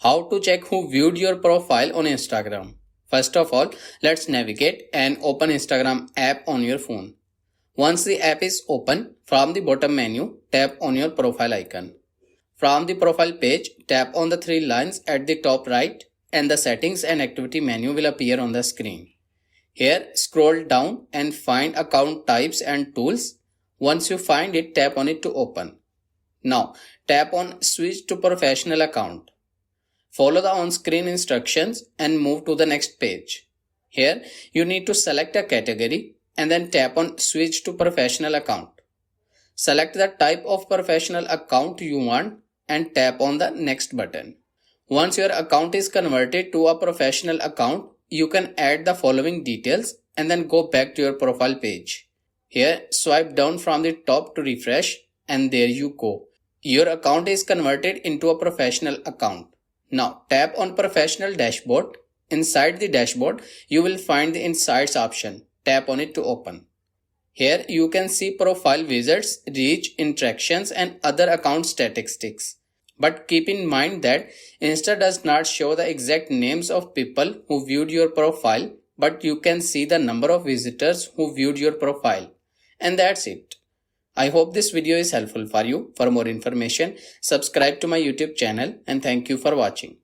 How to check who viewed your profile on Instagram. First of all, let's navigate and open Instagram app on your phone. Once the app is open, from the bottom menu, tap on your profile icon. From the profile page, tap on the three lines at the top right and the settings and activity menu will appear on the screen. Here, scroll down and find account types and tools. Once you find it, tap on it to open. Now, tap on switch to professional account. Follow the on-screen instructions and move to the next page. Here, you need to select a category and then tap on switch to professional account. Select the type of professional account you want and tap on the next button. Once your account is converted to a professional account, you can add the following details and then go back to your profile page. Here, swipe down from the top to refresh and there you go. Your account is converted into a professional account. Now tap on Professional Dashboard. Inside the dashboard, you will find the Insights option. Tap on it to open. Here you can see profile visits, reach, interactions and other account statistics. But keep in mind that Insta does not show the exact names of people who viewed your profile, but you can see the number of visitors who viewed your profile. And that's it. I hope this video is helpful for you. For more information, subscribe to my YouTube channel and thank you for watching.